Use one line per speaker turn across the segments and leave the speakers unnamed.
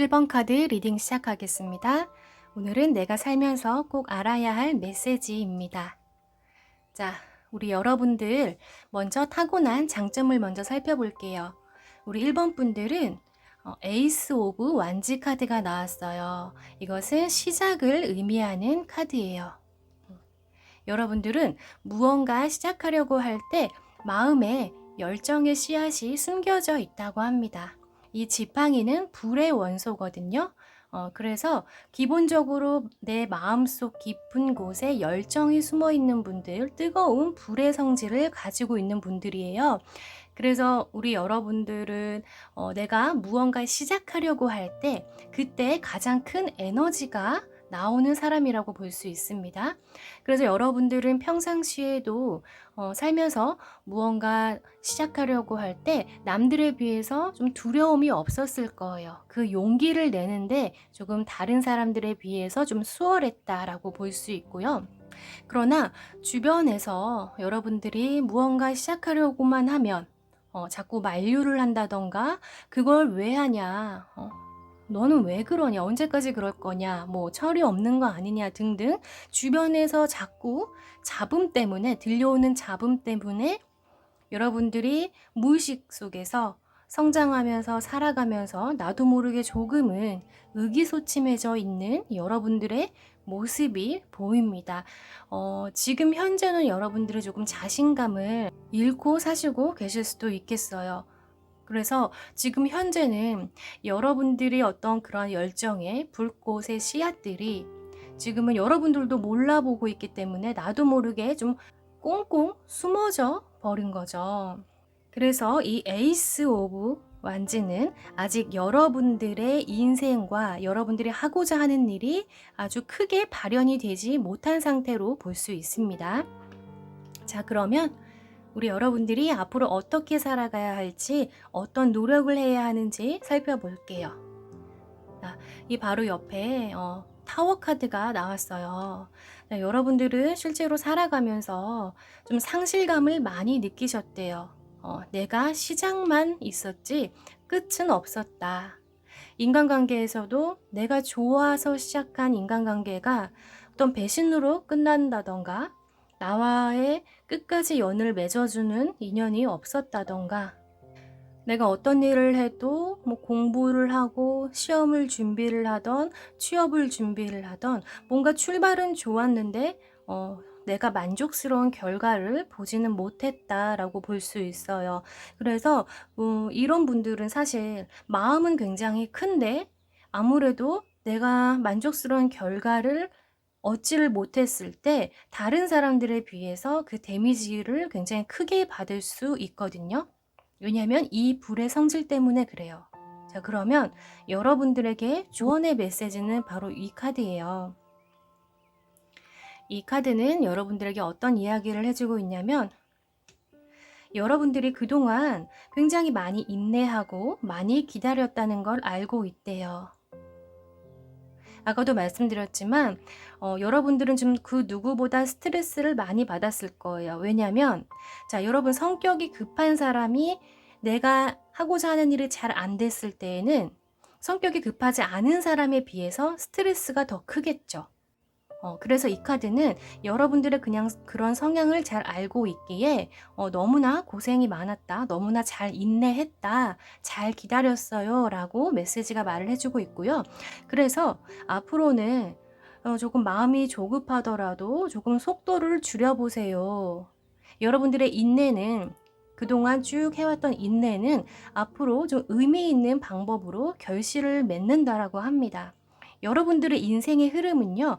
1번 카드 리딩 시작하겠습니다. 오늘은 내가 살면서 꼭 알아야 할 메시지입니다. 자, 우리 여러분들 먼저 타고난 장점을 먼저 살펴볼게요. 우리 1번 분들은 에이스 오브 완지 카드가 나왔어요. 이것은 시작을 의미하는 카드예요. 여러분들은 무언가 시작하려고 할 때 마음에 열정의 씨앗이 숨겨져 있다고 합니다. 이 지팡이는 불의 원소거든요. 그래서 기본적으로 내 마음속 깊은 곳에 열정이 숨어 있는 분들, 뜨거운 불의 성질을 가지고 있는 분들이에요. 그래서 우리 여러분들은 내가 무언가 시작하려고 할 때 그때 가장 큰 에너지가 나오는 사람이라고 볼 수 있습니다. 그래서 여러분들은 평상시에도 살면서 무언가 시작하려고 할 때 남들에 비해서 좀 두려움이 없었을 거예요. 그 용기를 내는데 조금 다른 사람들에 비해서 좀 수월했다라고 볼 수 있고요. 그러나 주변에서 여러분들이 무언가 시작하려고만 하면 자꾸 만류를 한다던가 그걸 왜 하냐, 너는 왜 그러냐, 언제까지 그럴 거냐, 뭐 철이 없는 거 아니냐 등등 주변에서 자꾸 잡음 때문에, 들려오는 잡음 때문에 여러분들이 무의식 속에서 성장하면서 살아가면서 나도 모르게 조금은 의기소침해져 있는 여러분들의 모습이 보입니다. 지금 현재는 여러분들이 조금 자신감을 잃고 사시고 계실 수도 있겠어요. 그래서 지금 현재는 여러분들이 어떤 그런 열정의 불꽃의 씨앗들이 지금은 여러분들도 몰라보고 있기 때문에 나도 모르게 좀 꽁꽁 숨어져 버린 거죠. 그래서 이 에이스 오브 완지는 아직 여러분들의 인생과 여러분들이 하고자 하는 일이 아주 크게 발현이 되지 못한 상태로 볼 수 있습니다. 자, 그러면 우리 여러분들이 앞으로 어떻게 살아가야 할지, 어떤 노력을 해야 하는지 살펴볼게요. 이 바로 옆에 타워 카드가 나왔어요. 여러분들은 실제로 살아가면서 좀 상실감을 많이 느끼셨대요. 내가 시작만 있었지 끝은 없었다. 인간관계에서도 내가 좋아서 시작한 인간관계가 어떤 배신으로 끝난다던가, 나와의 끝까지 연을 맺어주는 인연이 없었다던가, 내가 어떤 일을 해도 뭐 공부를 하고 시험을 준비를 하던, 취업을 준비를 하던 뭔가 출발은 좋았는데 내가 만족스러운 결과를 보지는 못했다라고 볼 수 있어요. 그래서 이런 분들은 사실 마음은 굉장히 큰데 아무래도 내가 만족스러운 결과를 얻지를 못했을 때 다른 사람들에 비해서 그 데미지를 굉장히 크게 받을 수 있거든요. 왜냐하면 이 불의 성질 때문에 그래요. 자, 그러면 여러분들에게 조언의 메시지는 바로 이 카드예요. 이 카드는 여러분들에게 어떤 이야기를 해주고 있냐면, 여러분들이 그동안 굉장히 많이 인내하고 많이 기다렸다는 걸 알고 있대요. 아까도 말씀드렸지만 여러분들은 좀 그 누구보다 스트레스를 많이 받았을 거예요. 왜냐하면 자, 여러분 성격이 급한 사람이 내가 하고자 하는 일이 잘 안 됐을 때에는 성격이 급하지 않은 사람에 비해서 스트레스가 더 크겠죠. 그래서 이 카드는 여러분들의 그냥 그런 성향을 잘 알고 있기에 너무나 고생이 많았다, 너무나 잘 인내했다, 잘 기다렸어요 라고 메시지가 말을 해주고 있고요. 그래서 앞으로는 조금 마음이 조급하더라도 조금 속도를 줄여보세요. 여러분들의 인내는, 그동안 쭉 해왔던 인내는 앞으로 좀 의미 있는 방법으로 결실을 맺는다라고 합니다. 여러분들의 인생의 흐름은요,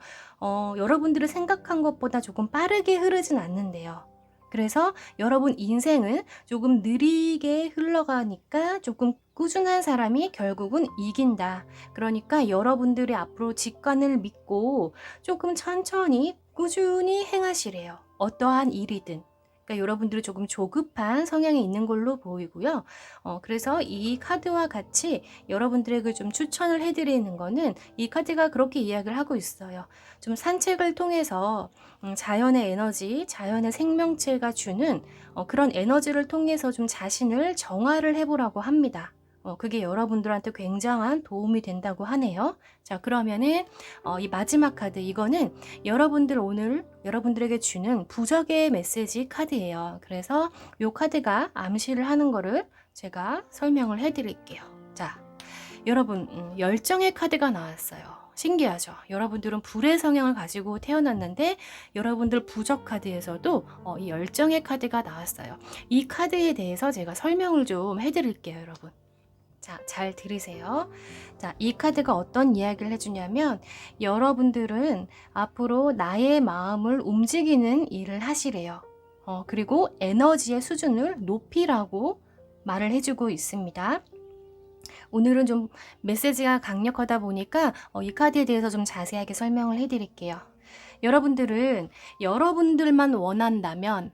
여러분들이 생각한 것보다 조금 빠르게 흐르진 않는데요. 그래서 여러분 인생은 조금 느리게 흘러가니까 조금 꾸준한 사람이 결국은 이긴다. 그러니까 여러분들이 앞으로 직관을 믿고 조금 천천히 꾸준히 행하시래요. 어떠한 일이든. 그러니까 여러분들이 조금 조급한 성향이 있는 걸로 보이고요. 그래서 이 카드와 같이 여러분들에게 좀 추천을 해드리는 거는 이 카드가 그렇게 이야기를 하고 있어요. 좀 산책을 통해서 자연의 에너지, 자연의 생명체가 주는 그런 에너지를 통해서 좀 자신을 정화를 해보라고 합니다. 그게 여러분들한테 굉장한 도움이 된다고 하네요. 자, 그러면은 이 마지막 카드, 이거는 오늘 여러분들에게 주는 부적의 메시지 카드예요. 그래서 이 카드가 암시를 하는 거를 제가 설명을 해드릴게요. 자, 여러분, 열정의 카드가 나왔어요. 신기하죠? 여러분들은 불의 성향을 가지고 태어났는데 여러분들 부적 카드에서도 이 열정의 카드가 나왔어요. 이 카드에 대해서 제가 설명을 좀 해드릴게요, 여러분. 자, 잘 들으세요. 자, 이 카드가 어떤 이야기를 해주냐면 여러분들은 앞으로 나의 마음을 움직이는 일을 하시래요. 그리고 에너지의 수준을 높이라고 말을 해주고 있습니다. 오늘은 좀 메시지가 강력하다 보니까 이 카드에 대해서 좀 자세하게 설명을 해드릴게요. 여러분들은 여러분들만 원한다면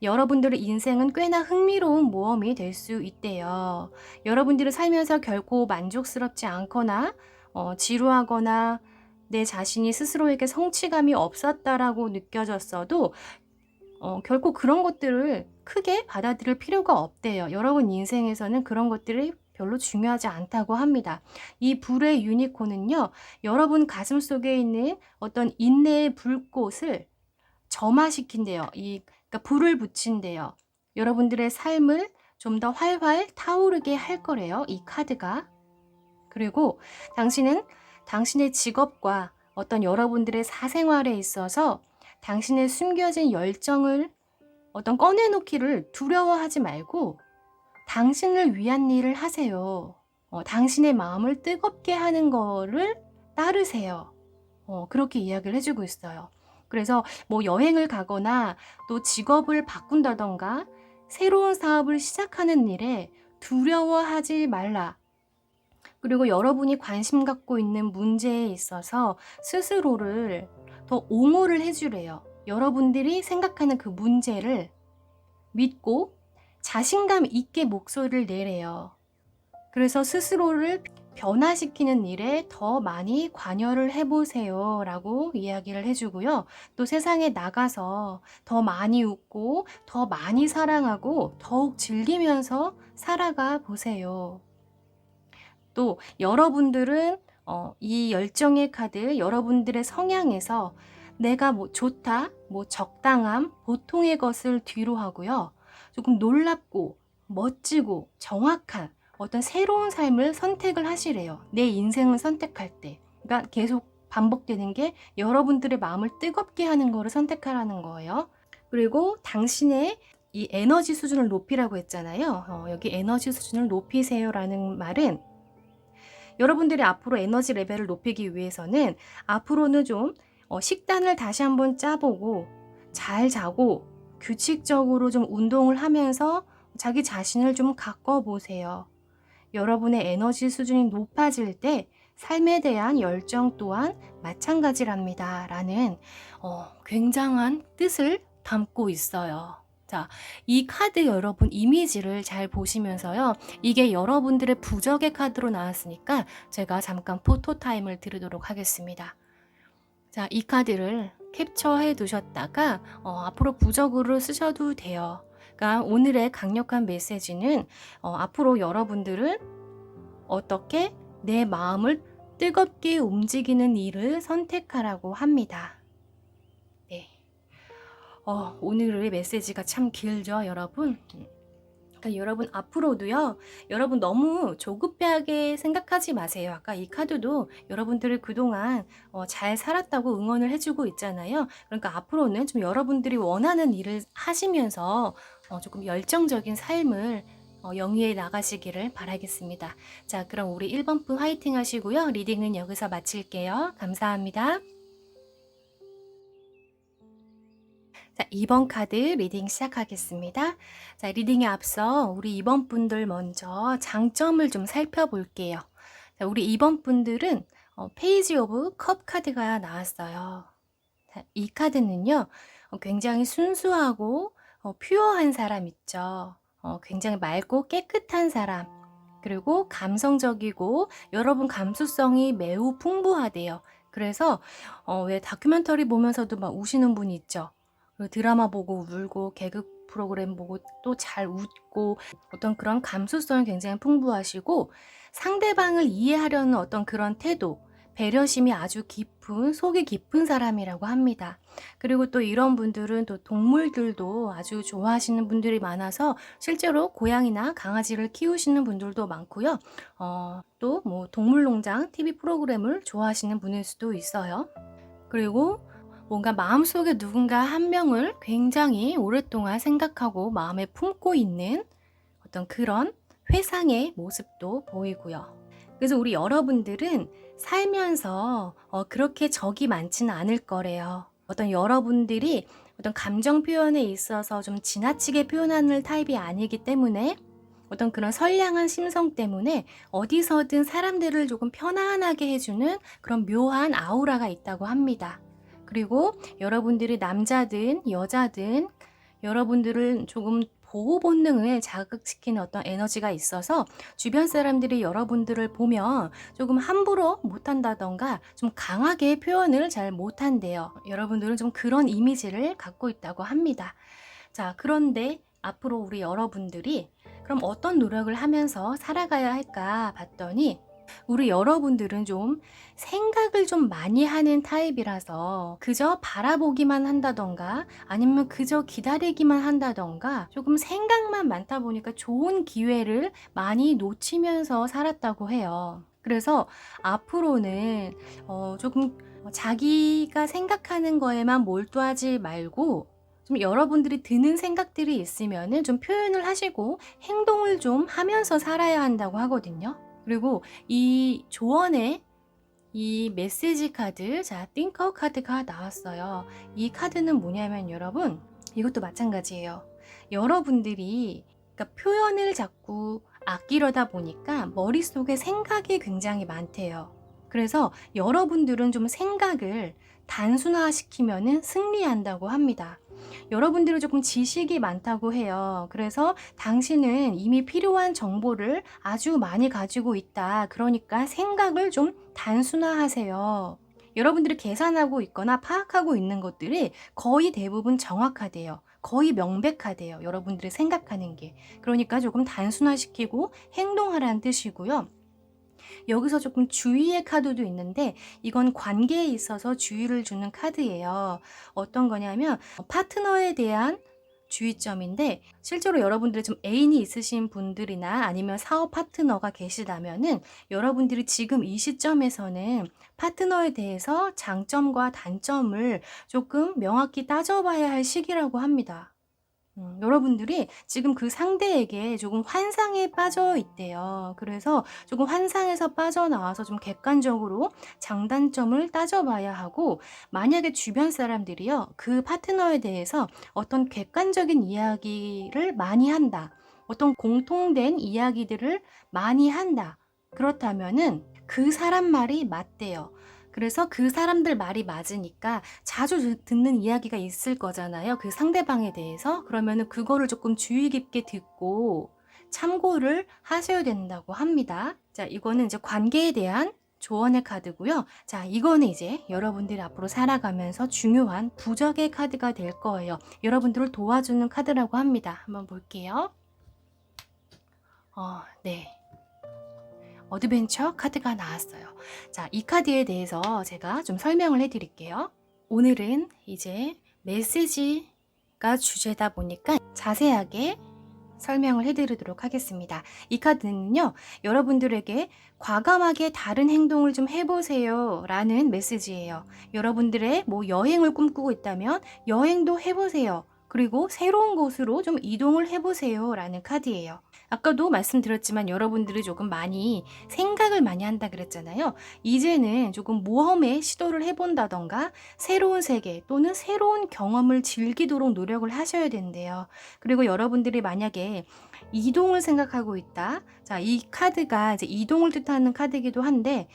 여러분들의 인생은 꽤나 흥미로운 모험이 될 수 있대요. 여러분들이 살면서 결코 만족스럽지 않거나 지루하거나 내 자신이 스스로에게 성취감이 없었다라고 느껴졌어도 결코 그런 것들을 크게 받아들일 필요가 없대요. 여러분 인생에서는 그런 것들이 별로 중요하지 않다고 합니다. 이 불의 유니콘은요, 여러분 가슴 속에 있는 어떤 인내의 불꽃을 점화시킨대요. 그러니까 불을 붙인대요. 여러분들의 삶을 좀 더 활활 타오르게 할 거래요. 이 카드가. 그리고 당신은 당신의 직업과 어떤 여러분들의 사생활에 있어서 당신의 숨겨진 열정을 어떤 꺼내놓기를 두려워하지 말고 당신을 위한 일을 하세요. 당신의 마음을 뜨겁게 하는 거를 따르세요. 그렇게 이야기를 해주고 있어요. 그래서 뭐 여행을 가거나 또 직업을 바꾼다던가 새로운 사업을 시작하는 일에 두려워하지 말라. 그리고 여러분이 관심 갖고 있는 문제에 있어서 스스로를 더 옹호를 해주래요. 여러분들이 생각하는 그 문제를 믿고 자신감 있게 목소리를 내래요. 그래서 스스로를 변화시키는 일에 더 많이 관여를 해보세요 라고 이야기를 해주고요. 또 세상에 나가서 더 많이 웃고 더 많이 사랑하고 더욱 즐기면서 살아가 보세요. 또 여러분들은 이 열정의 카드, 여러분들의 성향에서 내가 뭐 좋다, 뭐 적당함, 보통의 것을 뒤로 하고요. 조금 놀랍고 멋지고 정확한 어떤 새로운 삶을 선택을 하시래요. 내 인생을 선택할 때. 그러니까 계속 반복되는 게 여러분들의 마음을 뜨겁게 하는 거를 선택하라는 거예요. 그리고 당신의 이 에너지 수준을 높이라고 했잖아요. 여기 에너지 수준을 높이세요라는 말은 여러분들이 앞으로 에너지 레벨을 높이기 위해서는 앞으로는 좀 식단을 다시 한번 짜보고 잘 자고 규칙적으로 좀 운동을 하면서 자기 자신을 좀 가꿔보세요. 여러분의 에너지 수준이 높아질 때 삶에 대한 열정 또한 마찬가지랍니다. 라는 굉장한 뜻을 담고 있어요. 자, 이 카드 여러분 이미지를 잘 보시면서요. 이게 여러분들의 부적의 카드로 나왔으니까 제가 잠깐 포토 타임을 드리도록 하겠습니다. 자, 이 카드를 캡처해 두셨다가 앞으로 부적으로 쓰셔도 돼요. 그러니까 오늘의 강력한 메시지는 앞으로 여러분들은 어떻게 내 마음을 뜨겁게 움직이는 일을 선택하라고 합니다. 네. 오늘의 메시지가 참 길죠, 여러분? 그러니까 여러분 앞으로도요, 여러분 너무 조급하게 생각하지 마세요. 아까 이 카드도 여러분들을 그동안 잘 살았다고 응원을 해주고 있잖아요. 그러니까 앞으로는 좀 여러분들이 원하는 일을 하시면서 조금 열정적인 삶을 영위해 나가시기를 바라겠습니다. 자, 그럼 우리 1번 분 화이팅 하시고요. 리딩은 여기서 마칠게요. 감사합니다. 자, 2번 카드 리딩 시작하겠습니다. 자, 리딩에 앞서 우리 2번 분들 먼저 장점을 좀 살펴볼게요. 자, 우리 2번 분들은 페이지 오브 컵 카드가 나왔어요. 자, 이 카드는요, 굉장히 순수하고 퓨어한 사람 있죠. 굉장히 맑고 깨끗한 사람. 그리고 감성적이고 여러분 감수성이 매우 풍부하대요. 그래서 왜 다큐멘터리 보면서도 막 우시는 분이 있죠. 드라마 보고 울고 개그 프로그램 보고 또 잘 웃고 어떤 그런 감수성이 굉장히 풍부하시고 상대방을 이해하려는 어떤 그런 태도, 배려심이 아주 깊은, 속이 깊은 사람이라고 합니다. 그리고 또 이런 분들은 또 동물들도 아주 좋아하시는 분들이 많아서 실제로 고양이나 강아지를 키우시는 분들도 많고요. 또 뭐 동물농장 TV 프로그램을 좋아하시는 분일 수도 있어요. 그리고 뭔가 마음속에 누군가 한 명을 굉장히 오랫동안 생각하고 마음에 품고 있는 어떤 그런 회상의 모습도 보이고요. 그래서 우리 여러분들은 살면서 그렇게 적이 많지는 않을 거래요. 어떤 여러분들이 어떤 감정 표현에 있어서 좀 지나치게 표현하는 타입이 아니기 때문에 어떤 그런 선량한 심성 때문에 어디서든 사람들을 조금 편안하게 해주는 그런 묘한 아우라가 있다고 합니다. 그리고 여러분들이 남자든 여자든 여러분들은 조금 보호 본능을 자극시키는 어떤 에너지가 있어서 주변 사람들이 여러분들을 보면 조금 함부로 못한다던가 좀 강하게 표현을 잘 못한대요. 여러분들은 좀 그런 이미지를 갖고 있다고 합니다. 자, 그런데 앞으로 우리 여러분들이 그럼 어떤 노력을 하면서 살아가야 할까 봤더니 우리 여러분들은 좀 생각을 좀 많이 하는 타입이라서 그저 바라보기만 한다던가 아니면 그저 기다리기만 한다던가 조금 생각만 많다 보니까 좋은 기회를 많이 놓치면서 살았다고 해요. 그래서 앞으로는 조금 자기가 생각하는 거에만 몰두하지 말고 좀 여러분들이 드는 생각들이 있으면은 좀 표현을 하시고 행동을 좀 하면서 살아야 한다고 하거든요. 그리고 이 조언의 이 메시지 카드, 자, 띵커 카드가 나왔어요. 이 카드는 뭐냐면 여러분, 이것도 마찬가지예요. 여러분들이 그러니까 표현을 자꾸 아끼려다 보니까 머릿속에 생각이 굉장히 많대요. 그래서 여러분들은 좀 생각을 단순화시키면은 승리한다고 합니다. 여러분들은 조금 지식이 많다고 해요. 그래서 당신은 이미 필요한 정보를 아주 많이 가지고 있다. 그러니까 생각을 좀 단순화하세요. 여러분들이 계산하고 있거나 파악하고 있는 것들이 거의 대부분 정확하대요. 거의 명백하대요. 여러분들이 생각하는 게. 그러니까 조금 단순화시키고 행동하라는 뜻이고요. 여기서 조금 주의의 카드도 있는데 이건 관계에 있어서 주의를 주는 카드예요. 어떤 거냐면 파트너에 대한 주의점인데 실제로 여러분들이 좀 애인이 있으신 분들이나 아니면 사업 파트너가 계시다면은 여러분들이 지금 이 시점에서는 파트너에 대해서 장점과 단점을 조금 명확히 따져봐야 할 시기라고 합니다. 여러분들이 지금 그 상대에게 조금 환상에 빠져 있대요. 그래서 조금 환상에서 빠져나와서 좀 객관적으로 장단점을 따져봐야 하고 만약에 주변 사람들이요. 그 파트너에 대해서 어떤 객관적인 이야기를 많이 한다. 어떤 공통된 이야기들을 많이 한다. 그렇다면은 그 사람 말이 맞대요. 그래서 그 사람들 말이 맞으니까 자주 듣는 이야기가 있을 거잖아요. 그 상대방에 대해서. 그러면은 그거를 조금 주의 깊게 듣고 참고를 하셔야 된다고 합니다. 자, 이거는 이제 관계에 대한 조언의 카드고요. 자, 이거는 이제 여러분들이 앞으로 살아가면서 중요한 부적의 카드가 될 거예요. 여러분들을 도와주는 카드라고 합니다. 한번 볼게요. 네. 어드벤처 카드가 나왔어요. 자, 이 카드에 대해서 제가 좀 설명을 해드릴게요. 오늘은 이제 메시지가 주제다 보니까 자세하게 설명을 해드리도록 하겠습니다. 이 카드는요, 여러분들에게 과감하게 다른 행동을 좀 해보세요 라는 메시지예요. 여러분들의 뭐 여행을 꿈꾸고 있다면 여행도 해보세요. 그리고 새로운 곳으로 좀 이동을 해보세요 라는 카드예요. 아까도 말씀드렸지만 여러분들이 조금 많이 생각을 많이 한다 그랬잖아요. 이제는 조금 모험에 시도를 해본다던가 새로운 세계 또는 새로운 경험을 즐기도록 노력을 하셔야 된대요. 그리고 여러분들이 만약에 이동을 생각하고 있다. 자, 이 카드가 이제 이동을 뜻하는 카드이기도 한데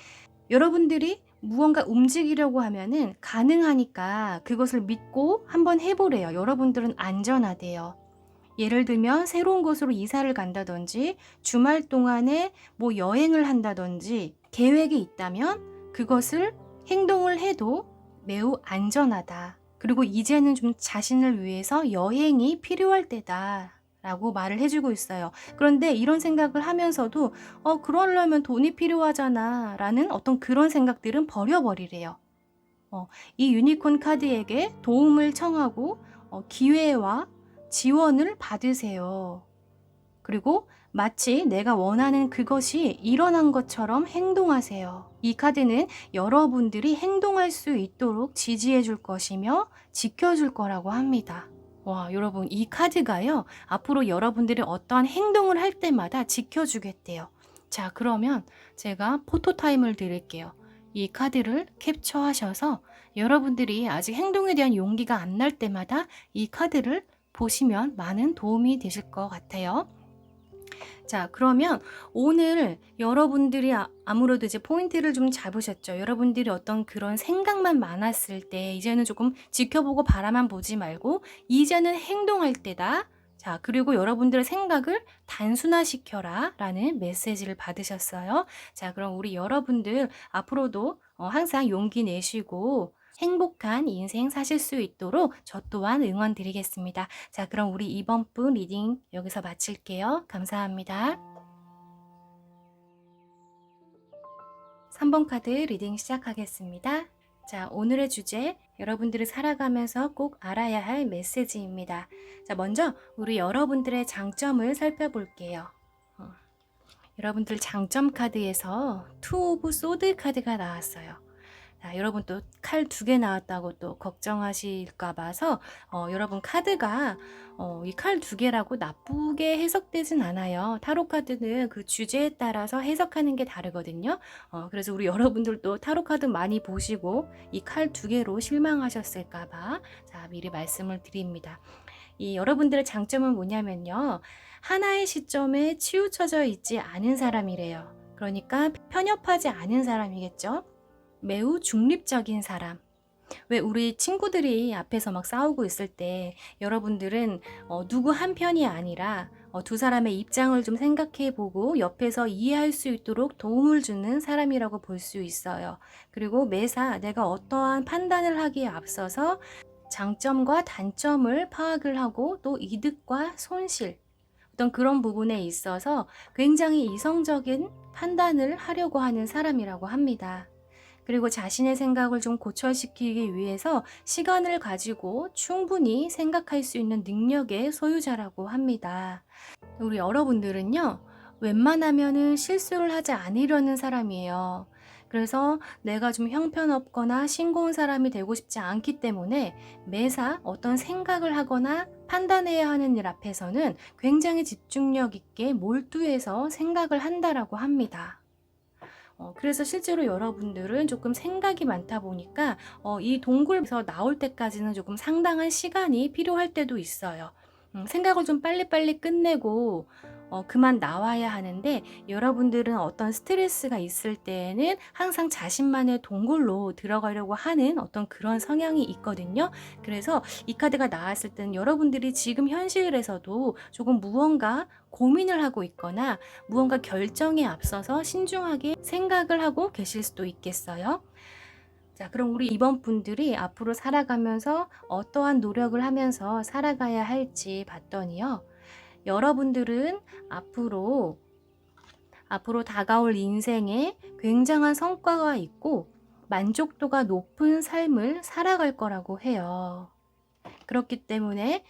여러분들이 무언가 움직이려고 하면은 가능하니까 그것을 믿고 한번 해보래요. 여러분들은 안전하대요. 예를 들면 새로운 곳으로 이사를 간다든지 주말 동안에 뭐 여행을 한다든지 계획이 있다면 그것을 행동을 해도 매우 안전하다. 그리고 이제는 좀 자신을 위해서 여행이 필요할 때다. 라고 말을 해주고 있어요. 그런데 이런 생각을 하면서도 그러려면 돈이 필요하잖아. 라는 어떤 그런 생각들은 버려버리래요. 이 유니콘 카드에게 도움을 청하고 기회와 지원을 받으세요. 그리고 마치 내가 원하는 그것이 일어난 것처럼 행동하세요. 이 카드는 여러분들이 행동할 수 있도록 지지해 줄 것이며 지켜줄 거라고 합니다. 와, 여러분, 이 카드가요, 앞으로 여러분들이 어떠한 행동을 할 때마다 지켜주겠대요. 자, 그러면 제가 포토타임을 드릴게요. 이 카드를 캡처하셔서 여러분들이 아직 행동에 대한 용기가 안 날 때마다 이 카드를 보시면 많은 도움이 되실 것 같아요. 자, 그러면 오늘 여러분들이 아무래도 이제 포인트를 좀 잡으셨죠. 여러분들이 어떤 그런 생각만 많았을 때 이제는 조금 지켜보고 바라만 보지 말고 이제는 행동할 때다. 자, 그리고 여러분들의 생각을 단순화시켜라 라는 메시지를 받으셨어요. 자, 그럼 우리 여러분들 앞으로도 항상 용기 내시고 행복한 인생 사실 수 있도록 저 또한 응원 드리겠습니다. 자, 그럼 우리 이번 분 리딩 여기서 마칠게요. 감사합니다. 3번 카드 리딩 시작하겠습니다. 자, 오늘의 주제, 여러분들이 살아가면서 꼭 알아야 할 메시지입니다. 자, 먼저 우리 여러분들의 장점을 살펴볼게요. 여러분들 장점 카드에서 투 오브 소드 카드가 나왔어요. 자, 여러분 또 칼 2개 나왔다고 또 걱정하실까 봐서 여러분 카드가 이 칼 2개라고 나쁘게 해석되진 않아요. 타로 카드는 그 주제에 따라서 해석하는 게 다르거든요. 그래서 우리 여러분들도 타로 카드 많이 보시고 이 칼 2개로 실망하셨을까 봐 자, 미리 말씀을 드립니다. 이 여러분들의 장점은 뭐냐면요. 하나의 시점에 치우쳐져 있지 않은 사람이래요. 그러니까 편협하지 않은 사람이겠죠. 매우 중립적인 사람. 왜 우리 친구들이 앞에서 막 싸우고 있을 때 여러분들은 누구 한 편이 아니라 두 사람의 입장을 좀 생각해 보고 옆에서 이해할 수 있도록 도움을 주는 사람이라고 볼 수 있어요. 그리고 매사 내가 어떠한 판단을 하기에 앞서서 장점과 단점을 파악을 하고 또 이득과 손실 어떤 그런 부분에 있어서 굉장히 이성적인 판단을 하려고 하는 사람이라고 합니다. 그리고 자신의 생각을 좀 고철시키기 위해서 시간을 가지고 충분히 생각할 수 있는 능력의 소유자라고 합니다. 우리 여러분들은요, 웬만하면은 실수를 하지 않으려는 사람이에요. 그래서 내가 좀 형편없거나 싱거운 사람이 되고 싶지 않기 때문에 매사 어떤 생각을 하거나 판단해야 하는 일 앞에서는 굉장히 집중력 있게 몰두해서 생각을 한다라고 합니다. 그래서 실제로 여러분들은 조금 생각이 많다 보니까 이 동굴에서 나올 때까지는 조금 상당한 시간이 필요할 때도 있어요. 생각을 좀 빨리빨리 끝내고 그만 나와야 하는데 여러분들은 어떤 스트레스가 있을 때에는 항상 자신만의 동굴로 들어가려고 하는 어떤 그런 성향이 있거든요. 그래서 이 카드가 나왔을 때는 여러분들이 지금 현실에서도 조금 무언가 고민을 하고 있거나 무언가 결정에 앞서서 신중하게 생각을 하고 계실 수도 있겠어요. 자, 그럼 우리 이번 분들이 앞으로 살아가면서 어떠한 노력을 하면서 살아가야 할지 봤더니요. 여러분들은 앞으로 다가올 인생에 굉장한 성과가 있고 만족도가 높은 삶을 살아갈 거라고 해요. 그렇기 때문에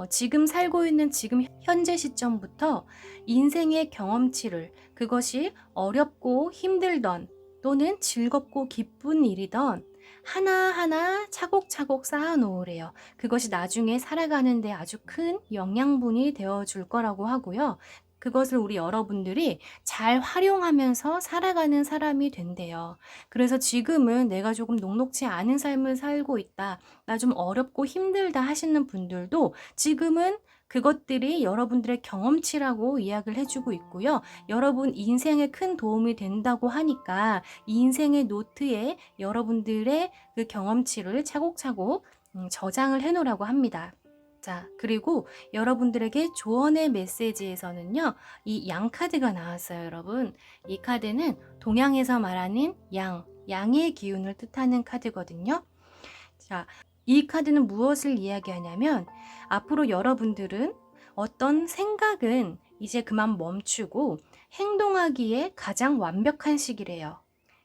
지금 살고 있는 지금 현재 시점부터 인생의 경험치를 그것이 어렵고 힘들던 또는 즐겁고 기쁜 일이던 하나하나 차곡차곡 쌓아 놓으래요. 그것이 나중에 살아가는데 아주 큰 영양분이 되어 줄 거라고 하고요. 그것을 우리 여러분들이 잘 활용하면서 살아가는 사람이 된대요. 그래서 지금은 내가 조금 녹록지 않은 삶을 살고 있다. 나 좀 어렵고 힘들다 하시는 분들도 지금은 그것들이 여러분들의 경험치라고 이야기를 해주고 있고요. 여러분 인생에 큰 도움이 된다고 하니까 인생의 노트에 여러분들의 그 경험치를 차곡차곡 저장을 해놓으라고 합니다. 자, 그리고 여러분들에게 조언의 메시지에서는요, 이 양 카드가 나왔어요, 여러분. 이 카드는 동양에서 말하는 양의 기운을 뜻하는 카드거든요. 자, 이 카드는 무엇을 이야기하냐면 앞으로 여러분들은 어떤 생각은 이제 그만 멈추고 행동하기에 가장 완벽한 시기래요.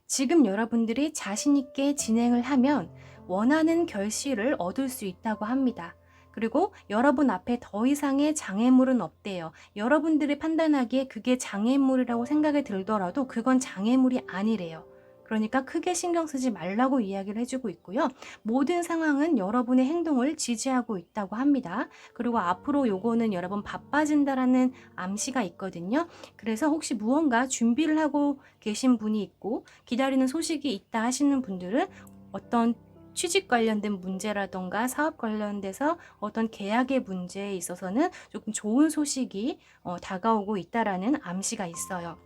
지금 여러분들이 자신 있게 진행을 하면 원하는 결실을 얻을 수 있다고 합니다. 그리고 여러분 앞에 더 이상의 장애물은 없대요. 여러분들이 판단하기에 그게 장애물이라고 생각이 들더라도 그건 장애물이 아니래요. 그러니까 크게 신경 쓰지 말라고 이야기를 해주고 있고요. 모든 상황은 여러분의 행동을 지지하고 있다고 합니다. 그리고 앞으로 요거는 여러분 바빠진다라는 암시가 있거든요. 그래서 혹시 무언가 준비를 하고 계신 분이 있고 기다리는 소식이 있다 하시는 분들은 어떤 취직 관련된 문제라던가 사업 관련돼서 어떤 계약의 문제에 있어서는 조금 좋은 소식이 다가오고 있다라는 암시가 있어요.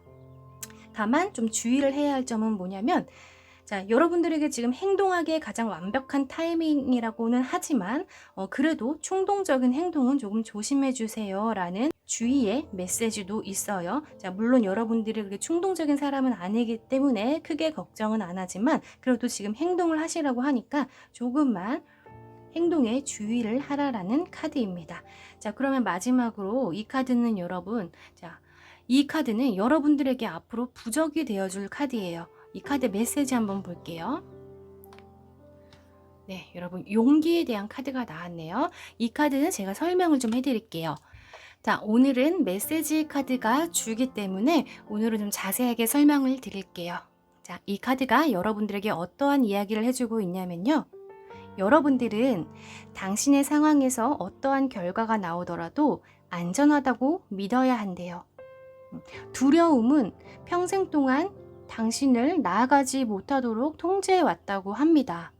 다만 좀 주의를 해야 할 점은 뭐냐면, 자, 여러분들에게 지금 행동하기에 가장 완벽한 타이밍이라고는 하지만 그래도 충동적인 행동은 조금 조심해 주세요 라는 주의의 메시지도 있어요. 자, 물론 여러분들이 그렇게 충동적인 사람은 아니기 때문에 크게 걱정은 안 하지만 그래도 지금 행동을 하시라고 하니까 조금만 행동에 주의를 하라라는 카드입니다. 자, 그러면 마지막으로 이 카드는 여러분, 이 카드는 여러분들에게 앞으로 부적이 되어줄 카드예요. 이 카드 메시지 한번 볼게요. 네, 여러분 용기에 대한 카드가 나왔네요. 이 카드는 제가 설명을 좀 해드릴게요. 자, 오늘은 메시지 카드가 주기 때문에 오늘은 좀 자세하게 설명을 드릴게요. 자, 이 카드가 여러분들에게 어떠한 이야기를 해주고 있냐면요. 여러분들은 당신의 상황에서 어떠한 결과가 나오더라도 안전하다고 믿어야 한대요. 두려움은 평생 동안 당신을 나아가지 못하도록 통제해 왔다고 합니다.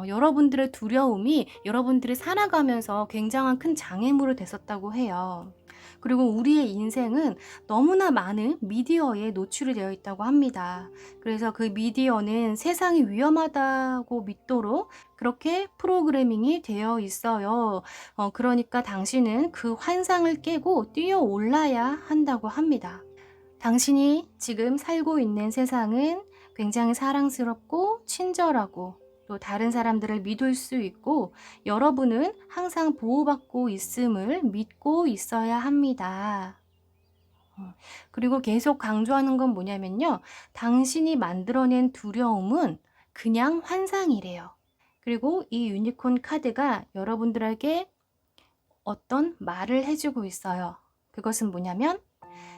여러분들의 두려움이 여러분들이 살아가면서 굉장한 큰 장애물이 됐었다고 해요. 그리고 우리의 인생은 너무나 많은 미디어에 노출이 되어 있다고 합니다. 그래서 그 미디어는 세상이 위험하다고 믿도록 그렇게 프로그래밍이 되어 있어요. 그러니까 당신은 그 환상을 깨고 뛰어 올라야 한다고 합니다. 당신이 지금 살고 있는 세상은 굉장히 사랑스럽고 친절하고 또 다른 사람들을 믿을 수 있고 여러분은 항상 보호받고 있음을 믿고 있어야 합니다. 그리고 계속 강조하는 건 뭐냐면요. 당신이 만들어낸 두려움은 그냥 환상이래요. 그리고 이 유니콘 카드가 여러분들에게 어떤 말을 해주고 있어요. 그것은 뭐냐면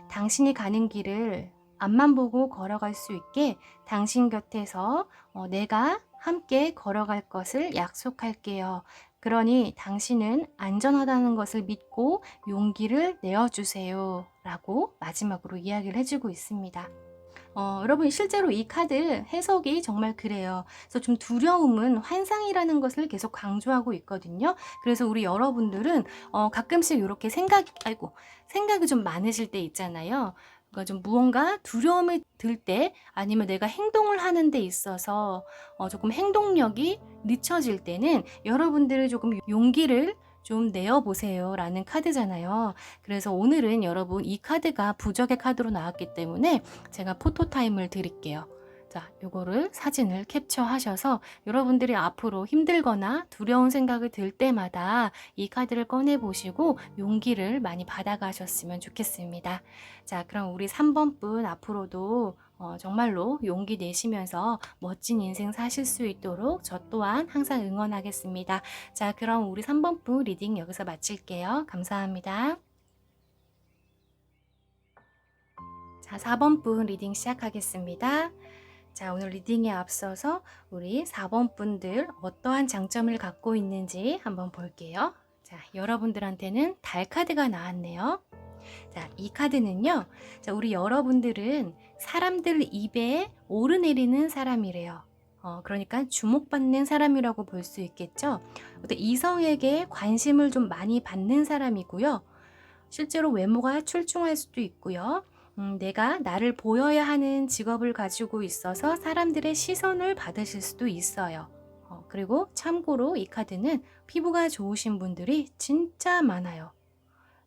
당신이 가는 길을 앞만 보고 걸어갈 수 있게 당신 곁에서 내가 함께 걸어갈 것을 약속할게요. 그러니 당신은 안전하다는 것을 믿고 용기를 내어주세요. 라고 마지막으로 이야기를 해주고 있습니다. 여러분 실제로 이 카드 해석이 정말 그래요. 그래서 좀 두려움은 환상이라는 것을 계속 강조하고 있거든요. 그래서 우리 여러분들은 가끔씩 이렇게 생각이 좀 많으실 때 있잖아요. 그러니까 좀 무언가 두려움이 들 때 아니면 내가 행동을 하는 데 있어서 조금 행동력이 늦춰질 때는 여러분들이 조금 용기를 좀 내어보세요 라는 카드잖아요. 그래서 오늘은 여러분 이 카드가 부적의 카드로 나왔기 때문에 제가 포토타임을 드릴게요. 자, 요거를 사진을 캡처하셔서 여러분들이 앞으로 힘들거나 두려운 생각이 들 때마다 이 카드를 꺼내 보시고 용기를 많이 받아가셨으면 좋겠습니다. 자, 그럼 우리 3번 분 앞으로도 정말로 용기 내시면서 멋진 인생 사실 수 있도록 저 또한 항상 응원하겠습니다. 자, 그럼 우리 3번 분 리딩 여기서 마칠게요. 감사합니다. 자, 4번 분 리딩 시작하겠습니다. 자, 오늘 리딩에 앞서서 우리 4번 분들 어떠한 장점을 갖고 있는지 한번 볼게요. 자, 여러분들한테는 달 카드가 나왔네요. 자, 이 카드는요. 자, 우리 여러분들은 사람들 입에 오르내리는 사람이래요. 그러니까 주목받는 사람이라고 볼 수 있겠죠. 어떤 이성에게 관심을 좀 많이 받는 사람이고요. 실제로 외모가 출중할 수도 있고요. 내가 나를 보여야 하는 직업을 가지고 있어서 사람들의 시선을 받으실 수도 있어요. 그리고 참고로 이 카드는 피부가 좋으신 분들이 진짜 많아요.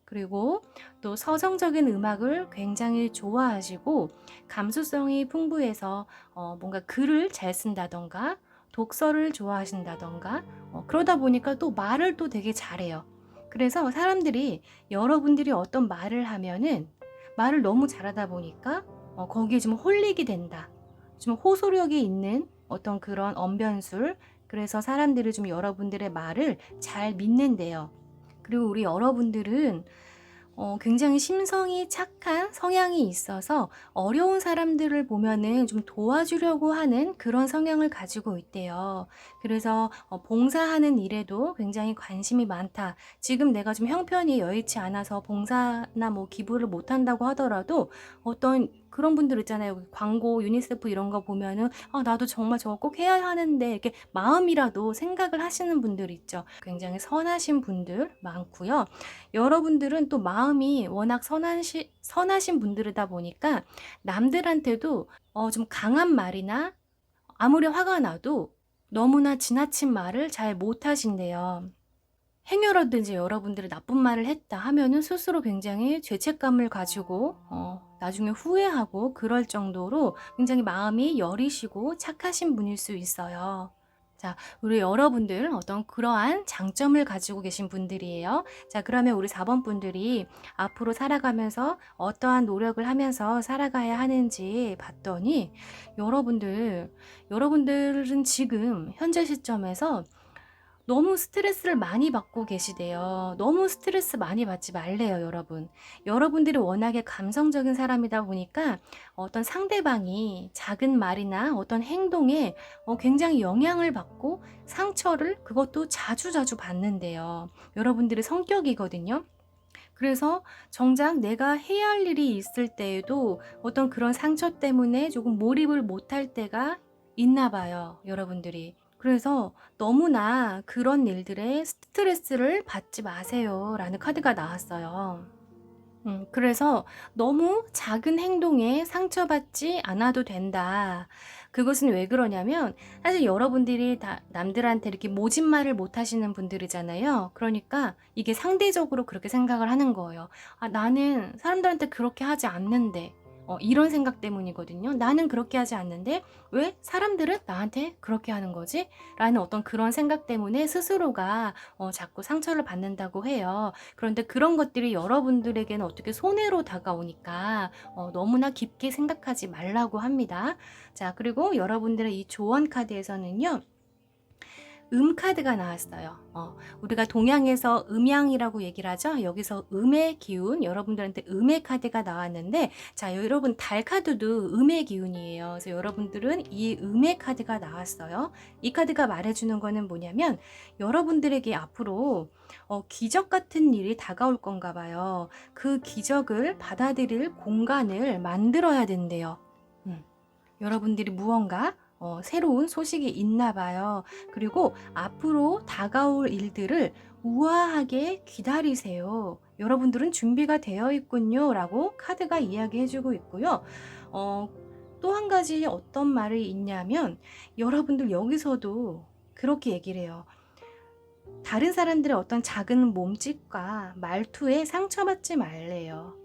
그리고 또 서정적인 음악을 굉장히 좋아하시고 감수성이 풍부해서 뭔가 글을 잘 쓴다던가 독서를 좋아하신다던가 그러다 보니까 또 말을 또 되게 잘해요. 그래서 사람들이 여러분들이 어떤 말을 하면은 말을 너무 잘하다 보니까 거기에 좀 홀리게 된다. 좀 호소력이 있는 어떤 그런 언변술. 그래서 사람들이 좀 여러분들의 말을 잘 믿는데요. 그리고 우리 여러분들은 굉장히 심성이 착한 성향이 있어서 어려운 사람들을 보면은 좀 도와주려고 하는 그런 성향을 가지고 있대요. 그래서 봉사하는 일에도 굉장히 관심이 많다. 지금 내가 좀 형편이 여의치 않아서 봉사나 뭐 기부를 못 한다고 하더라도 어떤 그런 분들 있잖아요. 광고, 유니세프 이런 거 보면은 나도 정말 저거 꼭 해야 하는데 이렇게 마음이라도 생각을 하시는 분들 있죠. 굉장히 선하신 분들 많고요. 여러분들은 또 마음이 워낙 선하신 분들이다 보니까 남들한테도 좀 강한 말이나 아무리 화가 나도 너무나 지나친 말을 잘 못하신대요. 행여라도 이제 여러분들이 나쁜 말을 했다 하면은 스스로 굉장히 죄책감을 가지고 나중에 후회하고 그럴 정도로 굉장히 마음이 여리시고 착하신 분일 수 있어요. 자, 우리 여러분들 어떤 그러한 장점을 가지고 계신 분들이에요. 자, 그러면 우리 4번 분들이 앞으로 살아가면서 어떠한 노력을 하면서 살아가야 하는지 봤더니 여러분들은 지금 현재 시점에서 너무 스트레스를 많이 받고 계시대요. 너무 스트레스 많이 받지 말래요, 여러분. 여러분들이 워낙에 감성적인 사람이다 보니까 어떤 상대방이 작은 말이나 어떤 행동에 굉장히 영향을 받고 상처를 그것도 자주자주 받는데요. 여러분들의 성격이거든요. 그래서 정작 내가 해야 할 일이 있을 때에도 어떤 그런 상처 때문에 조금 몰입을 못할 때가 있나 봐요, 여러분들이. 그래서 너무나 그런 일들에 스트레스를 받지 마세요 라는 카드가 나왔어요. 그래서 너무 작은 행동에 상처받지 않아도 된다. 그것은 왜 그러냐면 사실 여러분들이 다 남들한테 이렇게 모진 말을 못 하시는 분들이잖아요. 그러니까 이게 상대적으로 그렇게 생각을 하는 거예요. 나는 사람들한테 그렇게 하지 않는데. 이런 생각 때문이거든요. 나는 그렇게 하지 않는데 왜 사람들은 나한테 그렇게 하는 거지? 라는 어떤 그런 생각 때문에 스스로가 자꾸 상처를 받는다고 해요. 그런데 그런 것들이 여러분들에게는 어떻게 손해로 다가오니까 너무나 깊게 생각하지 말라고 합니다. 자, 그리고 여러분들의 이 조언 카드에서는요. 카드가 나왔어요. 우리가 동양에서 음양이라고 얘기를 하죠. 여기서 음의 기운, 여러분들한테 음의 카드가 나왔는데, 자, 여러분 달 카드도 음의 기운이에요. 그래서 여러분들은 이 음의 카드가 나왔어요. 이 카드가 말해주는 거는 뭐냐면, 여러분들에게 앞으로 기적 같은 일이 다가올 건가 봐요. 그 기적을 받아들일 공간을 만들어야 된대요. 여러분들이 무언가 새로운 소식이 있나 봐요. 그리고 앞으로 다가올 일들을 우아하게 기다리세요. 여러분들은 준비가 되어 있군요. 라고 카드가 이야기해주고 있고요. 또 한 가지 어떤 말이 있냐면 여러분들 여기서도 그렇게 얘기를 해요. 다른 사람들의 어떤 작은 몸짓과 말투에 상처받지 말래요.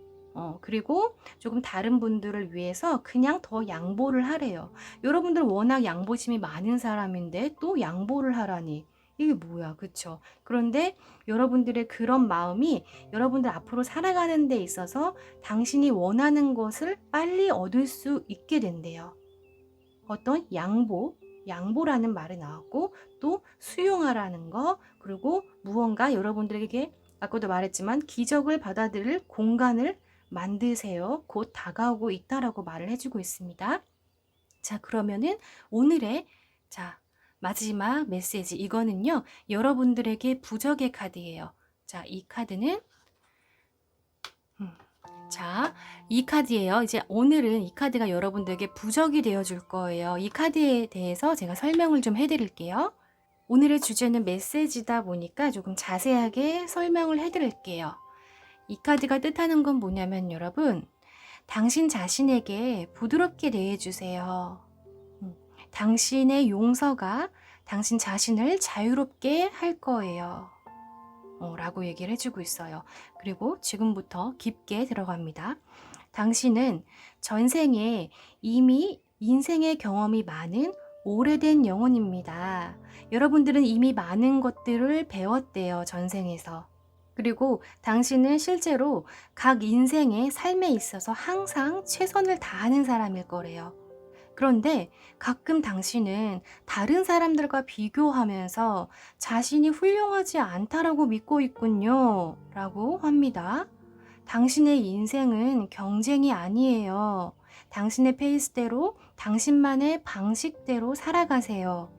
그리고 조금 다른 분들을 위해서 그냥 더 양보를 하래요. 여러분들 워낙 양보심이 많은 사람인데 또 양보를 하라니. 이게 뭐야, 그쵸? 그런데 여러분들의 그런 마음이 여러분들 앞으로 살아가는 데 있어서 당신이 원하는 것을 빨리 얻을 수 있게 된대요. 어떤 양보라는 말이 나왔고 또 수용하라는 거, 그리고 무언가 여러분들에게 아까도 말했지만 기적을 받아들일 공간을 만드세요. 곧 다가오고 있다라고 말을 해주고 있습니다. 자, 그러면은 오늘의 마지막 메시지 이거는요. 여러분들에게 부적의 카드예요. 자, 이 카드는 이 카드예요. 이제 오늘은 이 카드가 여러분들에게 부적이 되어줄 거예요. 이 카드에 대해서 제가 설명을 좀 해드릴게요. 오늘의 주제는 메시지다 보니까 조금 자세하게 설명을 해드릴게요. 이 카드가 뜻하는 건 뭐냐면 여러분, 당신 자신에게 부드럽게 대해주세요. 당신의 용서가 당신 자신을 자유롭게 할 거예요. 라고 얘기를 해주고 있어요. 그리고 지금부터 깊게 들어갑니다. 당신은 전생에 이미 인생의 경험이 많은 오래된 영혼입니다. 여러분들은 이미 많은 것들을 배웠대요, 전생에서. 그리고 당신은 실제로 각 인생의 삶에 있어서 항상 최선을 다하는 사람일 거래요. 그런데 가끔 당신은 다른 사람들과 비교하면서 자신이 훌륭하지 않다라고 믿고 있군요. 라고 합니다. 당신의 인생은 경쟁이 아니에요. 당신의 페이스대로, 당신만의 방식대로 살아가세요.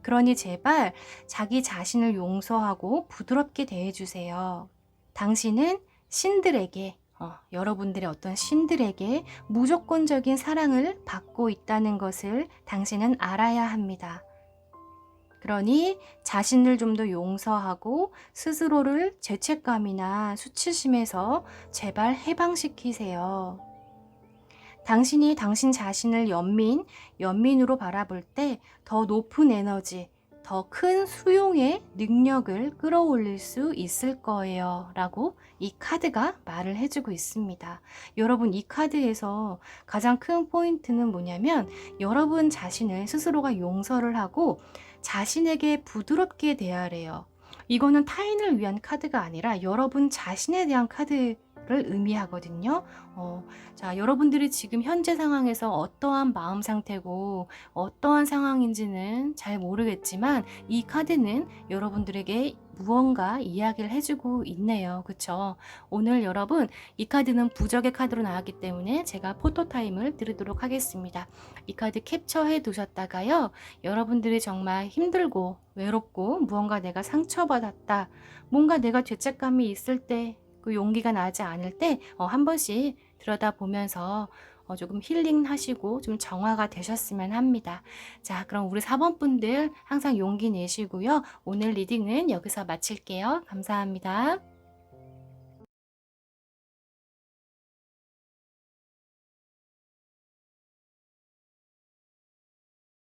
그러니 제발 자기 자신을 용서하고 부드럽게 대해주세요. 당신은 신들에게, 여러분들의 어떤 신들에게 무조건적인 사랑을 받고 있다는 것을 당신은 알아야 합니다. 그러니 자신을 좀 더 용서하고 스스로를 죄책감이나 수치심에서 제발 해방시키세요. 당신이 당신 자신을 연민으로 바라볼 때 더 높은 에너지, 더 큰 수용의 능력을 끌어올릴 수 있을 거예요. 라고 이 카드가 말을 해주고 있습니다. 여러분, 이 카드에서 가장 큰 포인트는 뭐냐면 여러분 자신을 스스로가 용서를 하고 자신에게 부드럽게 대하래요. 이거는 타인을 위한 카드가 아니라 여러분 자신에 대한 카드를 의미하거든요. 자, 여러분들이 지금 현재 상황에서 어떠한 마음 상태고 어떠한 상황인지는 잘 모르겠지만 이 카드는 여러분들에게 무언가 이야기를 해주고 있네요. 그쵸? 오늘 여러분, 이 카드는 부적의 카드로 나왔기 때문에 제가 포토타임을 드리도록 하겠습니다. 이 카드 캡처해 두셨다가요, 여러분들이 정말 힘들고 외롭고 무언가 내가 상처받았다, 뭔가 내가 죄책감이 있을 때, 그 용기가 나지 않을 때 한 번씩 들여다보면서 조금 힐링하시고 좀 정화가 되셨으면 합니다. 자, 그럼 우리 4번 분들 항상 용기 내시고요. 오늘 리딩은 여기서 마칠게요. 감사합니다.